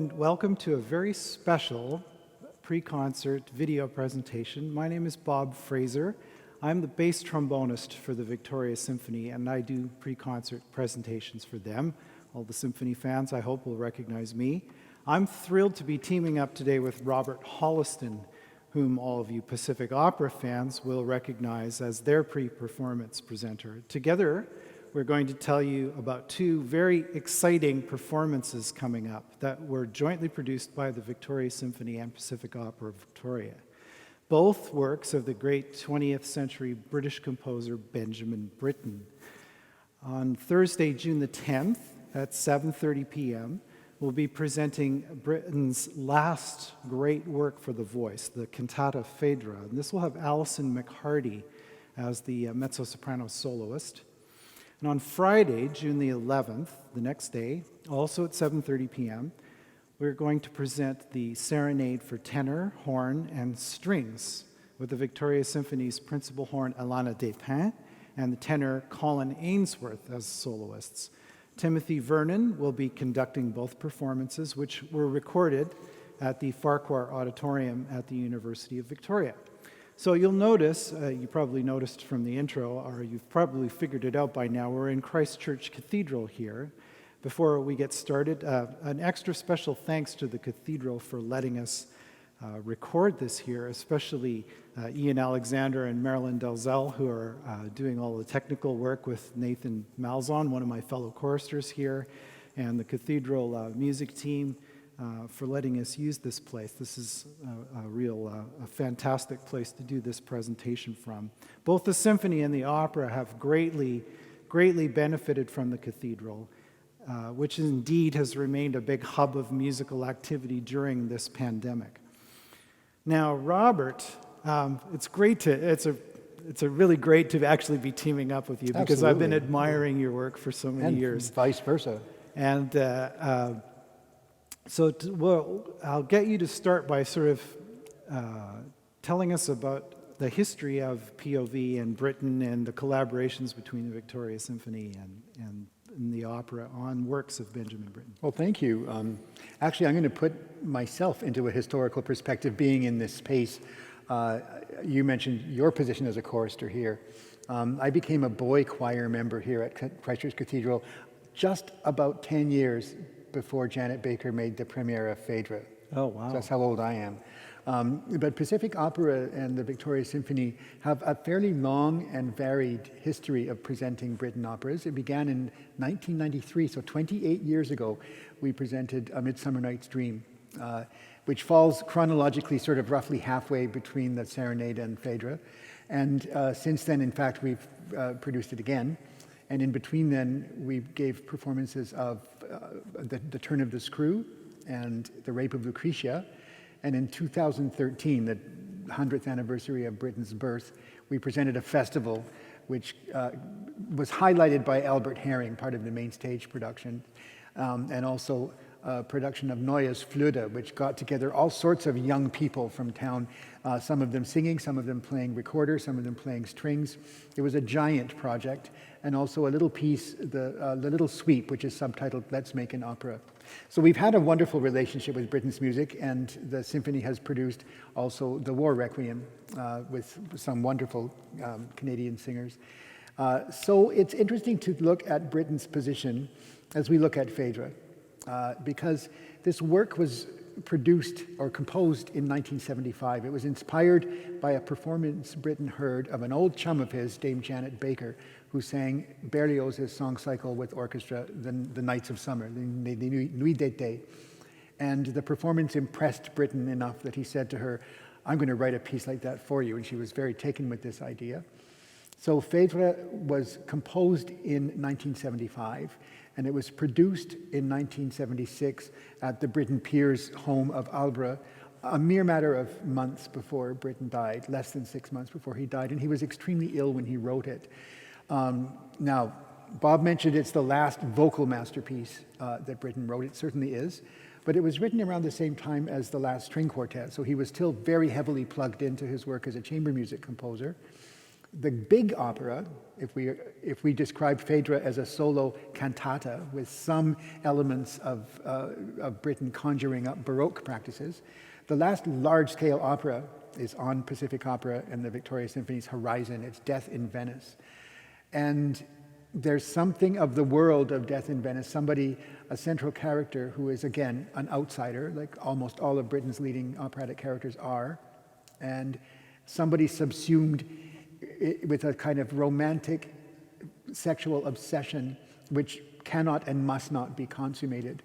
and welcome to a very special pre-concert video presentation. My name is Bob Fraser. I'm the bass trombonist for the Victoria Symphony, and I do pre-concert presentations for them. All the symphony fans, I hope, will recognize me. I'm thrilled to be teaming up today with Robert Holliston, whom all of you Pacific Opera fans will recognize as their pre-performance presenter. Together, we're going to tell you about two very exciting performances coming up that were jointly produced by the Victoria Symphony and Pacific Opera of Victoria. Both works of the great 20th century British composer Benjamin Britten. On Thursday, June the 10th at 7:30 p.m., we'll be presenting Britten's last great work for the voice, the cantata Phaedra. And this will have Alison McHardy as the mezzo-soprano soloist. And on Friday, June the 11th, the next day, also at 7:30 p.m., we're going to present the Serenade for tenor, horn, and strings with the Victoria Symphony's principal horn, Alana Despins, and the tenor, Colin Ainsworth, as soloists. Timothy Vernon will be conducting both performances, which were recorded at the Farquhar Auditorium at the University of Victoria. So you'll notice, you probably noticed from the intro, or you've probably figured it out by now, we're in Christchurch Cathedral here. Before we get started, an extra special thanks to the Cathedral for letting us record this here, especially Ian Alexander and Marilyn Dalzell, who are doing all the technical work with Nathan Malzahn, one of my fellow choristers here, and the Cathedral music team for letting us use this place. This is a fantastic place to do this presentation from. Both the symphony and the opera have greatly benefited from the Cathedral, which indeed has remained a big hub of musical activity during this pandemic. Now, Robert, it's really great to actually be teaming up with you because I've been admiring your work for so many years. Vice versa. And I'll get you to start by sort of telling us about the history of POV and Britten and the collaborations between the Victoria Symphony and the opera on works of Benjamin Britten. Well, thank you. Actually, I'm going to put myself into a historical perspective being in this space. You mentioned your position as a chorister here. I became a boy choir member here at Christchurch Cathedral just about 10 years before Janet Baker made the premiere of Phaedra. Oh, wow. So that's how old I am. But Pacific Opera and the Victoria Symphony have a fairly long and varied history of presenting Britten operas. It began in 1993, so 28 years ago, we presented A Midsummer Night's Dream, which falls chronologically sort of roughly halfway between the Serenade and Phaedra. And since then, in fact, we've produced it again. And in between then, we gave performances of the Turn of the Screw and The Rape of Lucretia. And in 2013, the 100th anniversary of Britten's birth, we presented a festival which was highlighted by Albert Herring, part of the main stage production, and also a production of Neues Flöte, which got together all sorts of young people from town, some of them singing, some of them playing recorder, some of them playing strings. It was a giant project, and also a little piece, the Little Sweep, which is subtitled Let's Make an Opera. So we've had a wonderful relationship with Britten's music, and the symphony has produced also the War Requiem with some wonderful Canadian singers. So it's interesting to look at Britten's position as we look at Phaedra, because this work was produced or composed in 1975. It was inspired by a performance Britten heard of an old chum of his, Dame Janet Baker, who sang Berlioz's song cycle with orchestra, the Nights of Summer, the Nuit d'été. And the performance impressed Britten enough that he said to her, I'm going to write a piece like that for you. And she was very taken with this idea. So Phaedra was composed in 1975, and it was produced in 1976 at the Britten Peers' home of Albury, a mere matter of months before Britten died, less than 6 months before he died, and he was extremely ill when he wrote it. Now, Bob mentioned it's the last vocal masterpiece that Britten wrote. It certainly is, but it was written around the same time as the last string quartet, so he was still very heavily plugged into his work as a chamber music composer. The big opera, if we describe Phaedra as a solo cantata with some elements of Britten conjuring up Baroque practices, the last large-scale opera is on Pacific Opera and the Victoria Symphony's Horizon. It's Death in Venice. And there's something of the world of Death in Venice, a central character who is, again, an outsider, like almost all of Britten's leading operatic characters are, and somebody subsumed with a kind of romantic sexual obsession which cannot and must not be consummated.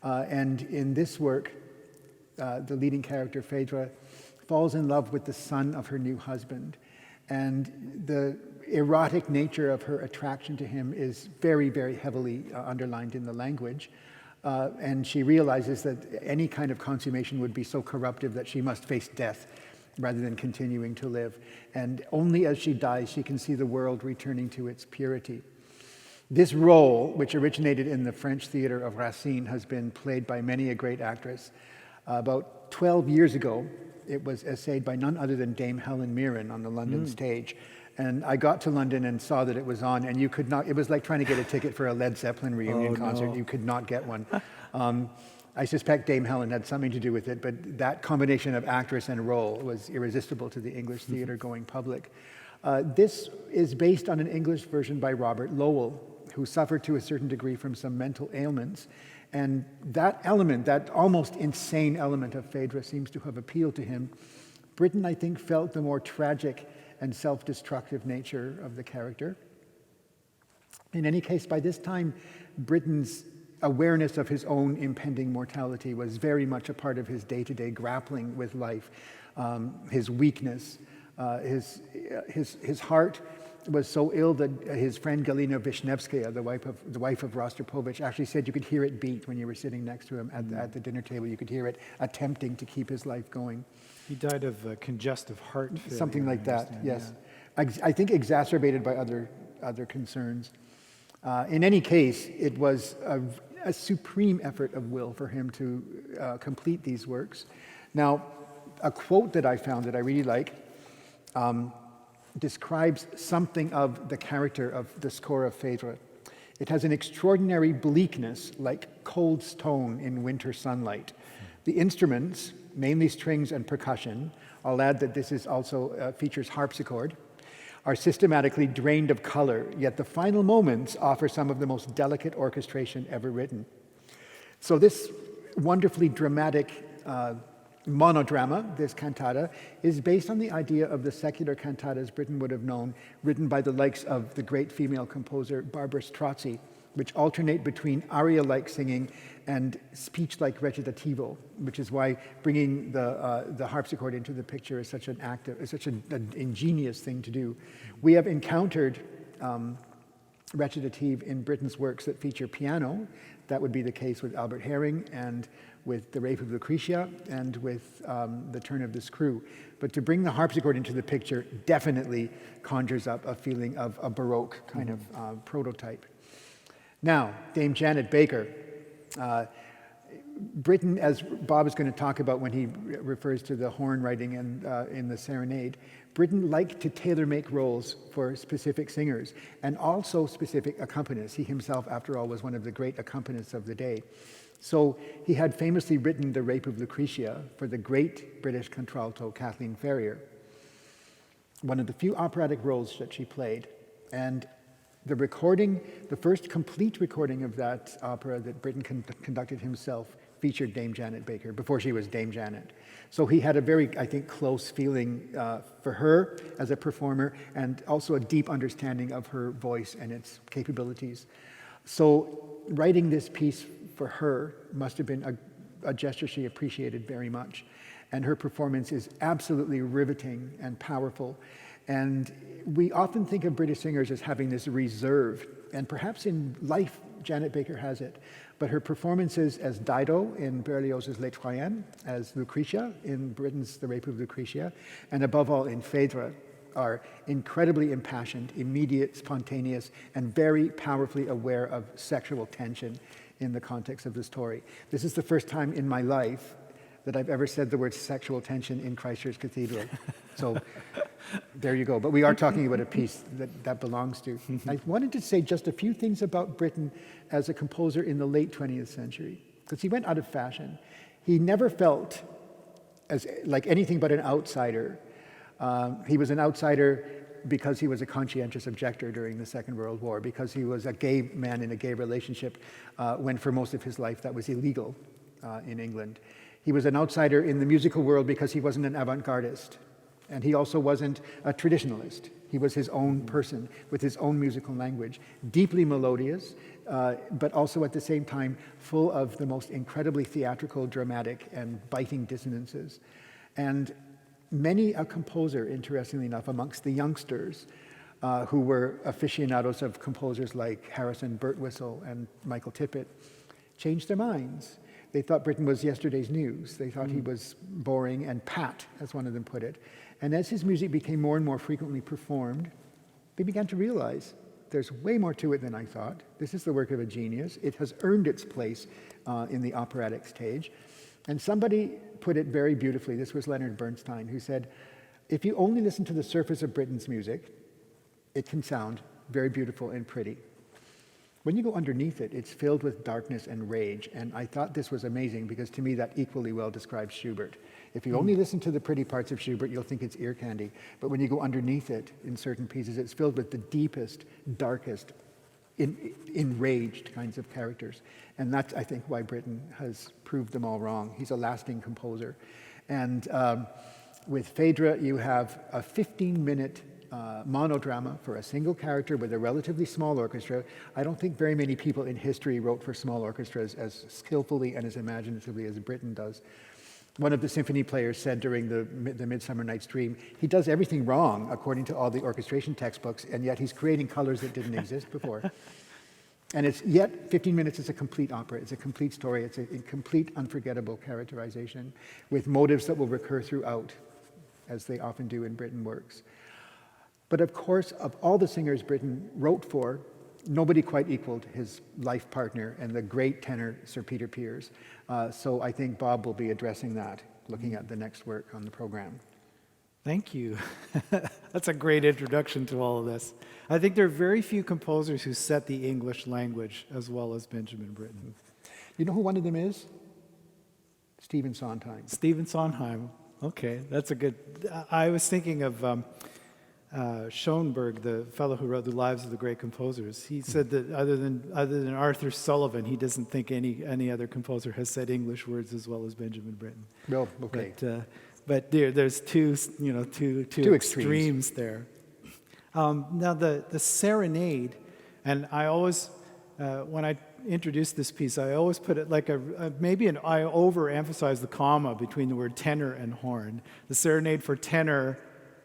And in this work, the leading character, Phaedra, falls in love with the son of her new husband. And the erotic nature of her attraction to him is very, very heavily underlined in the language. And she realizes that any kind of consummation would be so corruptive that she must face death rather than continuing to live. And only as she dies, she can see the world returning to its purity. This role, which originated in the French theater of Racine, has been played by many a great actress. About 12 years ago, it was essayed by none other than Dame Helen Mirren on the London stage. And I got to London and saw that it was on, and you could not, it was like trying to get a ticket for a Led Zeppelin reunion concert. No. You could not get one. I suspect Dame Helen had something to do with it, but that combination of actress and role was irresistible to the English theater going public. This is based on an English version by Robert Lowell, who suffered to a certain degree from some mental ailments. And that element, that almost insane element of Phaedra seems to have appealed to him. Britten, I think, felt the more tragic and self-destructive nature of the character. In any case, by this time, Britten's awareness of his own impending mortality was very much a part of his day-to-day grappling with life, his weakness, his heart was so ill that his friend Galina Vishnevskaya, the wife of Rostropovich, actually said you could hear it beat when you were sitting next to him at the dinner table. You could hear it attempting to keep his life going. He died of congestive heart failure. Something like that, yes. Yeah. I think exacerbated by other concerns. In any case, it was a supreme effort of will for him to complete these works. Now, a quote that I found that I really like describes something of the character of the score of Phaedra. It has an extraordinary bleakness, like cold stone in winter sunlight. The instruments, mainly strings and percussion, I'll add that this is also features harpsichord, are systematically drained of color, yet the final moments offer some of the most delicate orchestration ever written. So this wonderfully dramatic monodrama, this cantata, is based on the idea of the secular cantatas Britten would have known, written by the likes of the great female composer Barbara Strozzi, which alternate between aria-like singing and speech-like recitativo, which is why bringing the harpsichord into the picture is such an ingenious thing to do. We have encountered recitative in Britten's works that feature piano. That would be the case with Albert Herring and with The Rape of Lucretia and with The Turn of the Screw. But to bring the harpsichord into the picture definitely conjures up a feeling of a Baroque kind of prototype. Now, Dame Janet Baker. Britten, as Bob is going to talk about when he refers to the horn writing and in the Serenade, Britten liked to tailor-make roles for specific singers and also specific accompanists. He himself, after all, was one of the great accompanists of the day. So he had famously written The Rape of Lucretia for the great British contralto Kathleen Ferrier, one of the few operatic roles that she played. And the recording, the first complete recording of that opera that Britten conducted himself, featured Dame Janet Baker before she was Dame Janet. So he had a very, I think, close feeling for her as a performer and also a deep understanding of her voice and its capabilities. So writing this piece for her must have been a gesture she appreciated very much. And her performance is absolutely riveting and powerful. And we often think of British singers as having this reserve, and perhaps in life, Janet Baker has it. But her performances as Dido in Berlioz's Les Troyens, as Lucretia in Britten's The Rape of Lucretia, and above all in Phaedra, are incredibly impassioned, immediate, spontaneous, and very powerfully aware of sexual tension in the context of the story. This is the first time in my life that I've ever said the word sexual tension in Christchurch Cathedral. So there you go. But we are talking about a piece that belongs to. I wanted to say just a few things about Britten as a composer in the late 20th century, because he went out of fashion. He never felt as like anything but an outsider. He was an outsider because he was a conscientious objector during the Second World War, because he was a gay man in a gay relationship when for most of his life that was illegal in England. He was an outsider in the musical world because he wasn't an avant-gardist. And he also wasn't a traditionalist. He was his own person with his own musical language, deeply melodious, but also at the same time full of the most incredibly theatrical, dramatic, and biting dissonances. And many a composer, interestingly enough, amongst the youngsters who were aficionados of composers like Harrison Birtwistle and Michael Tippett, changed their minds. They thought Britten was yesterday's news. They thought he was boring and pat, as one of them put it. And as his music became more and more frequently performed, they began to realize there's way more to it than I thought. This is the work of a genius. It has earned its place in the operatic stage. And somebody put it very beautifully. This was Leonard Bernstein, who said, if you only listen to the surface of Britten's music, it can sound very beautiful and pretty. When you go underneath it, it's filled with darkness and rage. And I thought this was amazing because to me that equally well describes Schubert. If you only listen to the pretty parts of Schubert, you'll think it's ear candy. But when you go underneath it in certain pieces, it's filled with the deepest, darkest, enraged kinds of characters. And that's, I think, why Britten has proved them all wrong. He's a lasting composer. And with Phaedra, you have a 15-minute monodrama for a single character with a relatively small orchestra. I don't think very many people in history wrote for small orchestras as skillfully and as imaginatively as Britten does. One of the symphony players said during the Midsummer Night's Dream, he does everything wrong according to all the orchestration textbooks, and yet he's creating colors that didn't exist before. And yet 15 minutes is a complete opera. It's a complete story. It's a complete unforgettable characterization with motives that will recur throughout, as they often do in Britten works. But of course, of all the singers Britten wrote for, nobody quite equaled his life partner and the great tenor Sir Peter Pears. So I think Bob will be addressing that, looking at the next work on the program. Thank you. That's a great introduction to all of this. I think there are very few composers who set the English language as well as Benjamin Britten. You know who one of them is? Stephen Sondheim. Stephen Sondheim. Okay, that's a good... I was thinking of Schoenberg, the fellow who wrote The Lives of the Great Composers. He said that other than Arthur Sullivan, he doesn't think any other composer has said English words as well as Benjamin Britten. Well, okay. But there's two extremes there. Now the Serenade, and I always when I introduce this piece, I always put it like I overemphasize the comma between the word tenor and horn. The Serenade for tenor,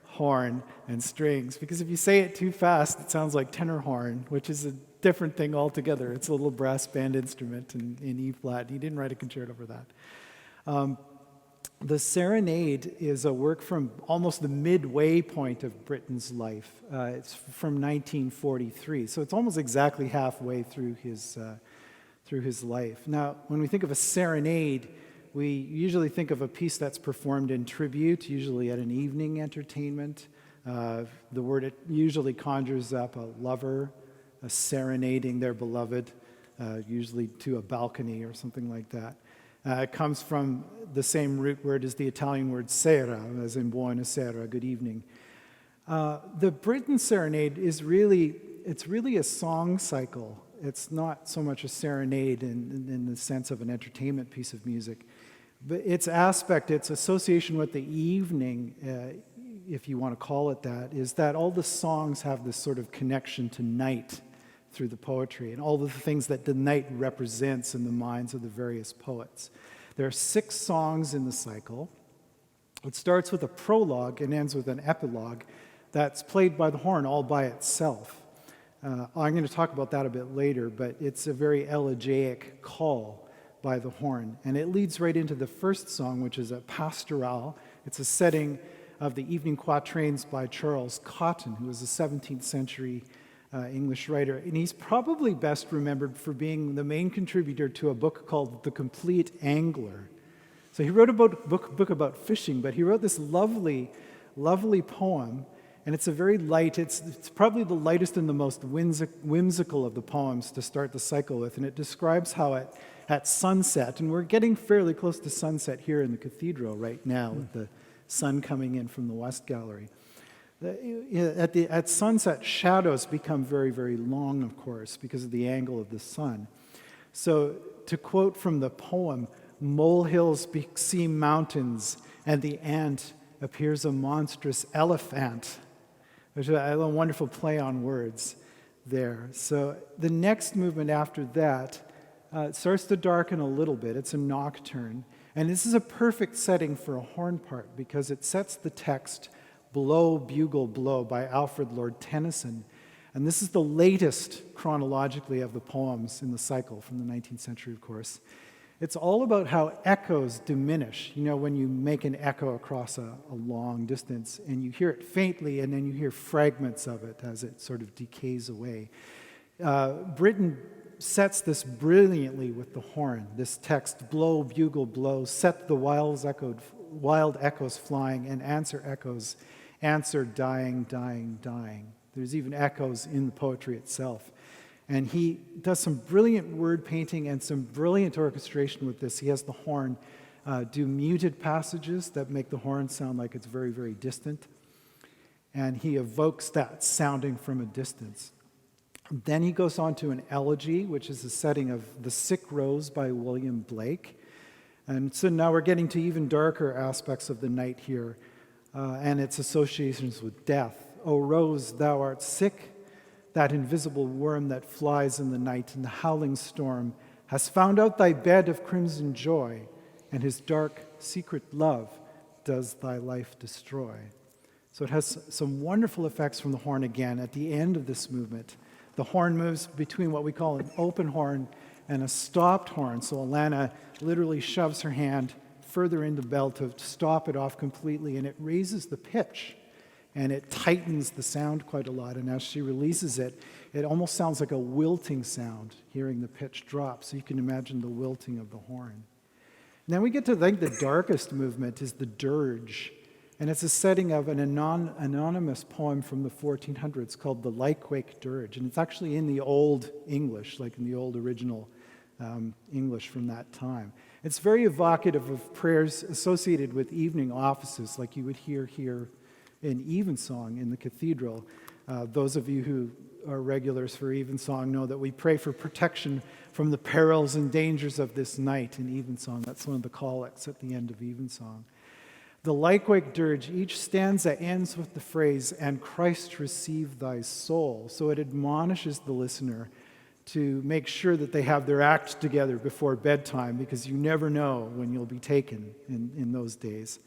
horn, and strings, because if you say it too fast, it sounds like tenor horn, which is a different thing altogether. It's a little brass band instrument in E flat. He didn't write a concerto for that. The Serenade is a work from almost the midway point of Britten's life. It's from 1943, so it's almost exactly halfway through his life. Now, when we think of a serenade, we usually think of a piece that's performed in tribute, usually at an evening entertainment. The word it usually conjures up a lover serenading their beloved, usually to a balcony or something like that. It comes from the same root word as the Italian word sera, as in buona sera, good evening. The Britten Serenade is really a song cycle. It's not so much a serenade in the sense of an entertainment piece of music. But its aspect, its association with the evening, if you want to call it that, is that all the songs have this sort of connection to night through the poetry and all the things that the night represents in the minds of the various poets. There are 6 songs in the cycle. It starts with a prologue and ends with an epilogue that's played by the horn all by itself. I'm going to talk about that a bit later, but it's a very elegiac call by the horn. And it leads right into the first song, which is a pastoral. It's a setting of the evening quatrains by Charles Cotton, who was a 17th century English writer. And he's probably best remembered for being the main contributor to a book called The Complete Angler. So he wrote a book about fishing, but he wrote this lovely, lovely poem, and it's a very light, it's probably the lightest and the most whimsical of the poems to start the cycle with, and it describes how at sunset, and we're getting fairly close to sunset here in the cathedral right now with the sun coming in from the West Gallery. At sunset, shadows become very, very long, of course, because of the angle of the sun. So to quote from the poem, molehills seem mountains, and the ant appears a monstrous elephant, which is a wonderful play on words there. So the next movement after that starts to darken a little bit. It's a nocturne. And this is a perfect setting for a horn part because it sets the text Blow, Bugle, Blow by Alfred Lord Tennyson. And this is the latest chronologically of the poems in the cycle from the 19th century, of course. It's all about how echoes diminish. You know, when you make an echo across a long distance and you hear it faintly and then you hear fragments of it as it sort of decays away. Britten sets this brilliantly with the horn. This text, blow, bugle, blow, set the wild echoes flying and answer echoes, answer dying, dying, dying. There's even echoes in the poetry itself. And he does some brilliant word painting and some brilliant orchestration with this. He has the horn do muted passages that make the horn sound like it's very, very distant. And he evokes that sounding from a distance. Then he goes on to an elegy, which is a setting of The Sick Rose by William Blake. And so now we're getting to even darker aspects of the night here and its associations with death. O rose, thou art sick. That invisible worm that flies in the night in the howling storm has found out thy bed of crimson joy, and his dark secret love does thy life destroy. So it has some wonderful effects from the horn again at the end of this movement. The horn moves between what we call an open horn and a stopped horn. So Alana literally shoves her hand further in the bell to stop it off completely, and it raises the pitch. And it tightens the sound quite a lot. And as she releases it, it almost sounds like a wilting sound, hearing the pitch drop. So you can imagine the wilting of the horn. And then we get to, I think, the darkest movement is the Dirge. And it's a setting of an anonymous poem from the 1400s called the Lyquake Dirge. And it's actually in the Old English, like in the old original English from that time. It's very evocative of prayers associated with evening offices, like you would hear here in Evensong in the cathedral. Those of you who are regulars for Evensong know that we pray for protection from the perils and dangers of this night in Evensong. That's one of the collects at the end of Evensong. The Lyquake Dirge, each stanza ends with the phrase, "And Christ receive thy soul." So it admonishes the listener to make sure that they have their act together before bedtime, because you never know when you'll be taken in those days.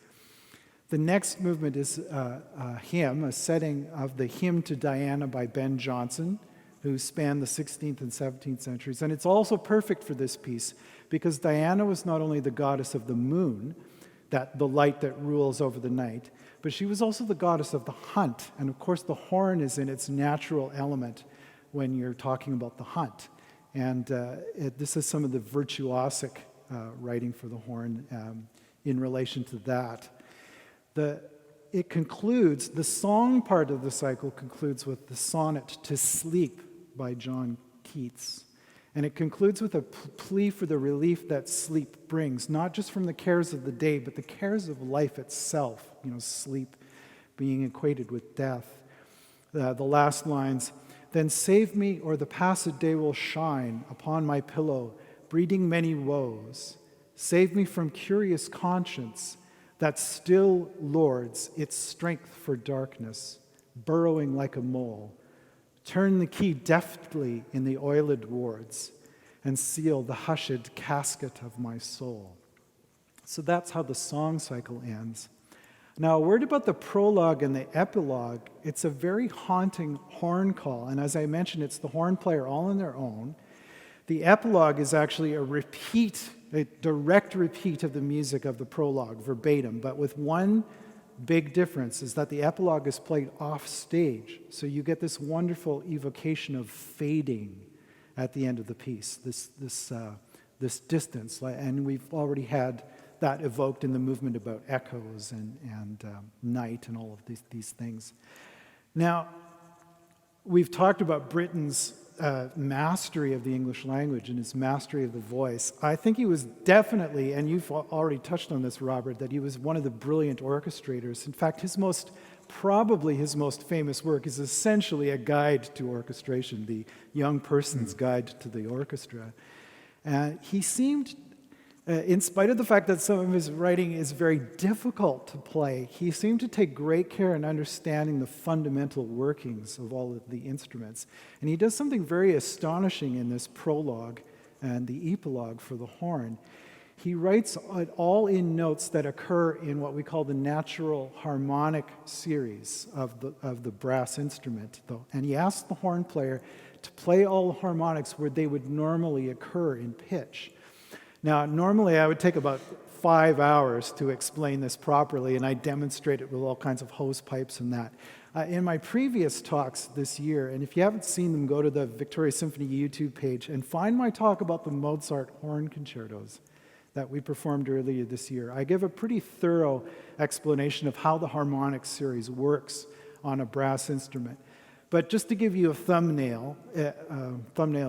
The next movement is a hymn, a setting of the Hymn to Diana by Ben Jonson, who spanned the 16th and 17th centuries. And it's also perfect for this piece because Diana was not only the goddess of the moon, the light that rules over the night, but she was also the goddess of the hunt. And of course, the horn is in its natural element when you're talking about the hunt. And this is some of the virtuosic writing for the horn in relation to that. It concludes, the song part of the cycle concludes with the Sonnet To Sleep by John Keats. And it concludes with a plea for the relief that sleep brings, not just from the cares of the day, but the cares of life itself, sleep being equated with death. The last lines, "Then save me, or the passed day will shine upon my pillow, breeding many woes. Save me from curious conscience, that still lords its strength for darkness, burrowing like a mole. Turn the key deftly in the oiled wards, and seal the hushed casket of my soul." So that's how the song cycle ends. Now, a word about the prologue and the epilogue. It's a very haunting horn call, and as I mentioned, it's the horn player all on their own. The epilogue is actually a direct repeat of the music of the prologue, verbatim, but with one big difference, is that the epilogue is played off stage. So you get this wonderful evocation of fading at the end of the piece, this distance. And we've already had that evoked in the movement about echoes and night and all of these things. Now, we've talked about Britten's mastery of the English language and his mastery of the voice. I think he was definitely, and you've already touched on this, Robert, that he was one of the brilliant orchestrators. In fact, probably his most famous work is essentially a guide to orchestration, the young person's guide to the orchestra. He seemed, in spite of the fact that some of his writing is very difficult to play, he seemed to take great care in understanding the fundamental workings of all of the instruments. And he does something very astonishing in this prologue and the epilogue for the horn. He writes it all in notes that occur in what we call the natural harmonic series of the brass instrument. And he asks the horn player to play all the harmonics where they would normally occur in pitch. Now, normally I would take about 5 hours to explain this properly, and I demonstrate it with all kinds of hose pipes and that. In my previous talks this year, and if you haven't seen them, go to the Victoria Symphony YouTube page and find my talk about the Mozart horn concertos that we performed earlier this year. I give a pretty thorough explanation of how the harmonic series works on a brass instrument. But just to give you a thumbnail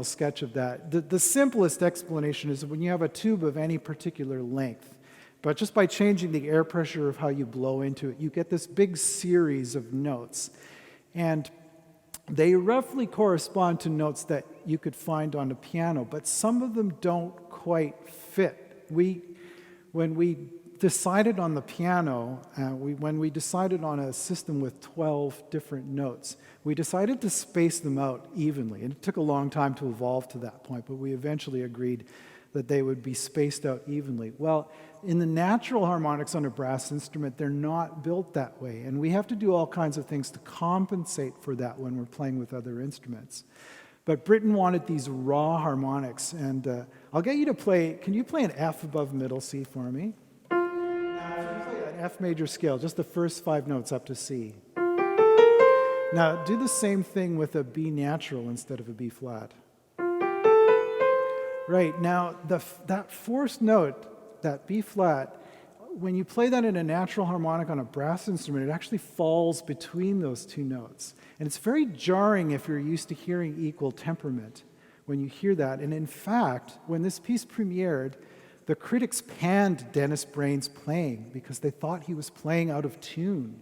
sketch of that, the simplest explanation is when you have a tube of any particular length, but just by changing the air pressure of how you blow into it, you get this big series of notes. And they roughly correspond to notes that you could find on a piano, but some of them don't quite fit. When we decided on the piano, when we decided on a system with 12 different notes, we decided to space them out evenly. And it took a long time to evolve to that point, but we eventually agreed that they would be spaced out evenly. Well, in the natural harmonics on a brass instrument, they're not built that way. And we have to do all kinds of things to compensate for that when we're playing with other instruments. But Britten wanted these raw harmonics, and I'll get you to play, can you play an F above middle C for me? Now, if you play an F major scale, just the first 5 notes up to C. Now, do the same thing with a B natural instead of a B flat. Right, now, that fourth note, that B flat, when you play that in a natural harmonic on a brass instrument, it actually falls between those 2 notes. And it's very jarring if you're used to hearing equal temperament when you hear that. And in fact, when this piece premiered, the critics panned Dennis Brain's playing because they thought he was playing out of tune.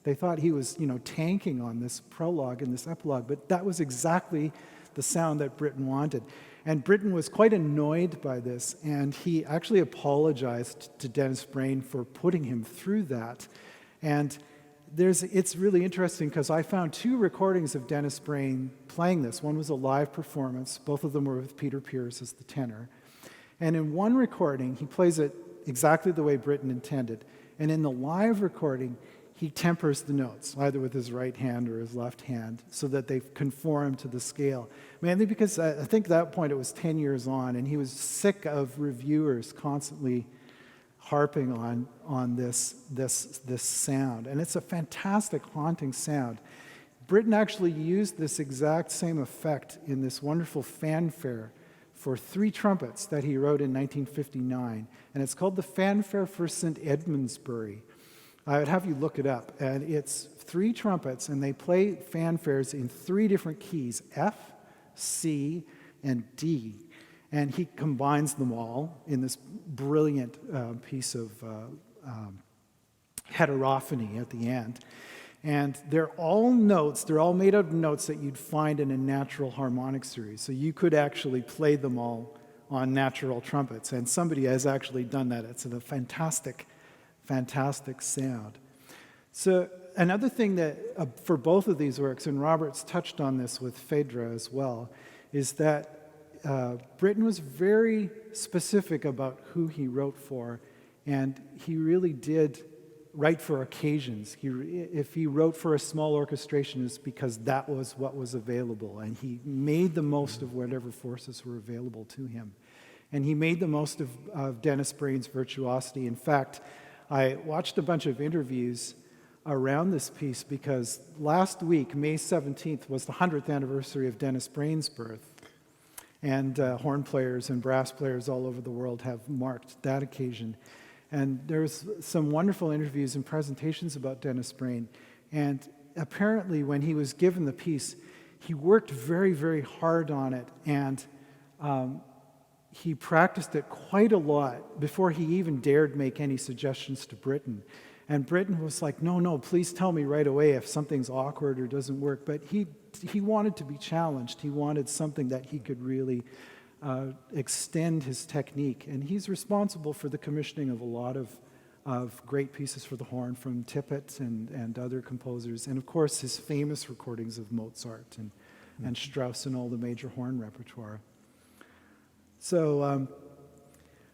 They thought he was, tanking on this prologue and this epilogue, but that was exactly the sound that Britten wanted. And Britten was quite annoyed by this, and he actually apologized to Dennis Brain for putting him through that. And it's really interesting because I found 2 recordings of Dennis Brain playing this. One was a live performance. Both of them were with Peter Pierce as the tenor. And in one recording, he plays it exactly the way Britten intended. And in the live recording, he tempers the notes, either with his right hand or his left hand, so that they conform to the scale. Mainly because I think at that point it was 10 years on, and he was sick of reviewers constantly harping on this sound. And it's a fantastic, haunting sound. Britten actually used this exact same effect in this wonderful fanfare for 3 trumpets that he wrote in 1959. And it's called the Fanfare for St. Edmundsbury. I would have you look it up. And it's 3 trumpets, and they play fanfares in 3 different keys, F, C, and D. And he combines them all in this brilliant piece of heterophony at the end. And they're all notes, they're all made out of notes that you'd find in a natural harmonic series. So you could actually play them all on natural trumpets. And somebody has actually done that. It's a fantastic sound. So another thing that, for both of these works, and Robert's touched on this with Phaedra as well, is that Britten was very specific about who he wrote for, and he really did write for occasions. If he wrote for a small orchestration, it's because that was what was available, and he made the most of whatever forces were available to him. And he made the most of Dennis Brain's virtuosity. In fact, I watched a bunch of interviews around this piece because last week, May 17th, was the 100th anniversary of Dennis Brain's birth. And horn players and brass players all over the world have marked that occasion. And there's some wonderful interviews and presentations about Dennis Brain. And apparently when he was given the piece, he worked very, very hard on it, and he practiced it quite a lot before he even dared make any suggestions to Britten. And Britten was like, no, please tell me right away if something's awkward or doesn't work. But he wanted to be challenged. He wanted something that he could really extend his technique. And he's responsible for the commissioning of a lot of great pieces for the horn from Tippett and other composers. And of course, his famous recordings of Mozart and Strauss and all the major horn repertoire. So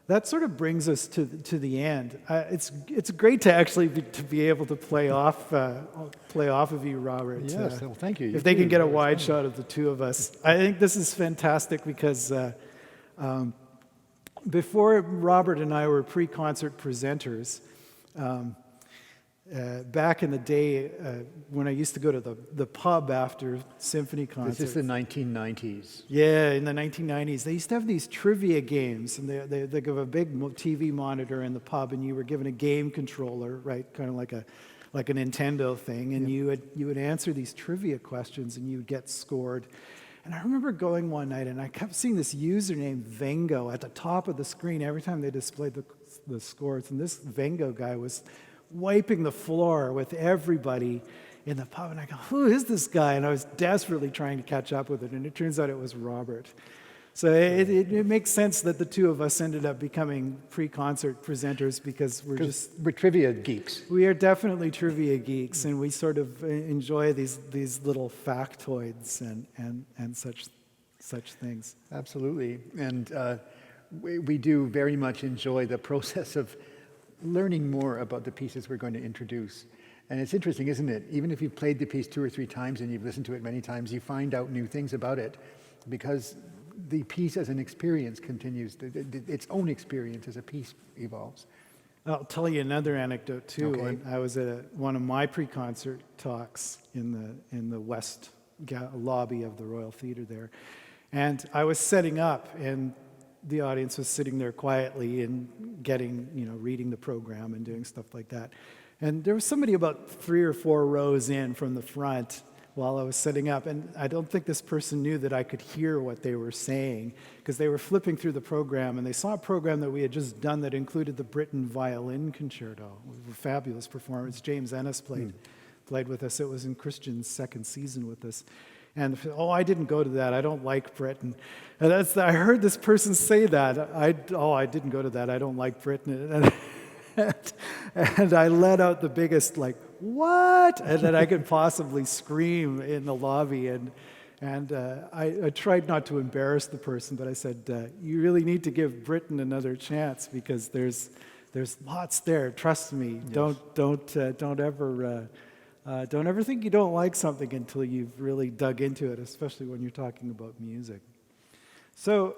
that sort of brings us to the end. It's great to actually be able to play off of you, Robert. Yes, well, thank you. If they can get a wide shot of the two of us. I think this is fantastic because before Robert and I were pre-concert presenters, back in the day when I used to go to the pub after symphony concerts. This is the 1990s. Yeah, in the 1990s. They used to have these trivia games, and they give a big TV monitor in the pub, and you were given a game controller, right, kind of like a Nintendo thing, and you would answer these trivia questions, and you would get scored. And I remember going one night, and I kept seeing this username Vengo at the top of the screen every time they displayed the scores, and this Vengo guy was wiping the floor with everybody in the pub, and I go, who is this guy? And I was desperately trying to catch up with it, and it turns out it was Robert. So it makes sense that the two of us ended up becoming pre-concert presenters because we're trivia geeks. We are definitely trivia geeks, and we sort of enjoy these little factoids and such things. Absolutely, and we do very much enjoy the process of learning more about the pieces we're going to introduce. And it's interesting, isn't it? Even if you've played the piece 2 or 3 times and you've listened to it many times, you find out new things about it because the piece as an experience continues, its own experience as a piece evolves. I'll tell you another anecdote too. Okay. When I was at one of my pre-concert talks in the west lobby of the Royal Theatre there, and I was setting up, and the audience was sitting there quietly and reading the program and doing stuff like that. And there was somebody about 3 or 4 rows in from the front while I was setting up, and I don't think this person knew that I could hear what they were saying because they were flipping through the program, and they saw a program that we had just done that included the Britten Violin Concerto. It was a fabulous performance. James Ennis played with us. It was in Christian's second season with us. And, I didn't go to that. I don't like Britten. And I heard this person say that. I didn't go to that. I don't like Britten. And I let out the biggest, what? And then I could possibly scream in the lobby. And I tried not to embarrass the person, but I said, you really need to give Britten another chance because there's lots there. Trust me. Yes. Don't ever think you don't like something until you've really dug into it, especially when you're talking about music. So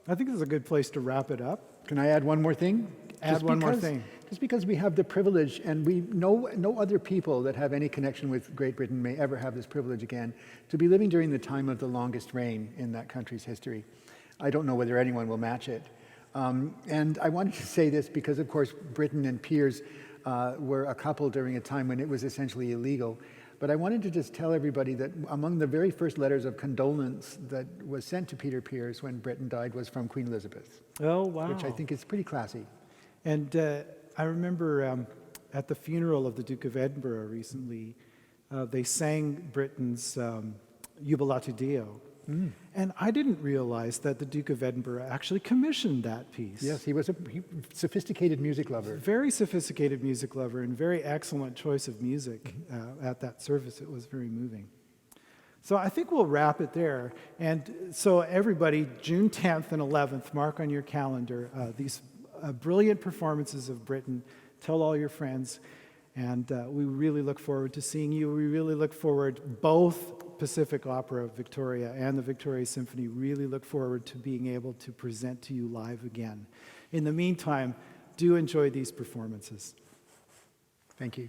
I think this is a good place to wrap it up. Can I add one more thing? Add one more thing. Just because we have the privilege, and we know no other people that have any connection with Great Britain may ever have this privilege again, to be living during the time of the longest reign in that country's history. I don't know whether anyone will match it. And I wanted to say this because, of course, Britten and Piers were a couple during a time when it was essentially illegal. But I wanted to just tell everybody that among the very first letters of condolence that was sent to Peter Piers when Britten died was from Queen Elizabeth. Oh, wow. Which I think is pretty classy. And I remember at the funeral of the Duke of Edinburgh recently, they sang Britten's Jubilate Deo. Mm. And I didn't realize that the Duke of Edinburgh actually commissioned that piece. Yes, he was a sophisticated music lover. Very sophisticated music lover and very excellent choice of music at that service. It was very moving. So I think we'll wrap it there. And so everybody, June 10th and 11th, mark on your calendar these brilliant performances of Britten. Tell all your friends. And we really look forward to seeing you. We really look forward, both Pacific Opera Victoria and the Victoria Symphony really look forward to being able to present to you live again. In the meantime, do enjoy these performances. Thank you.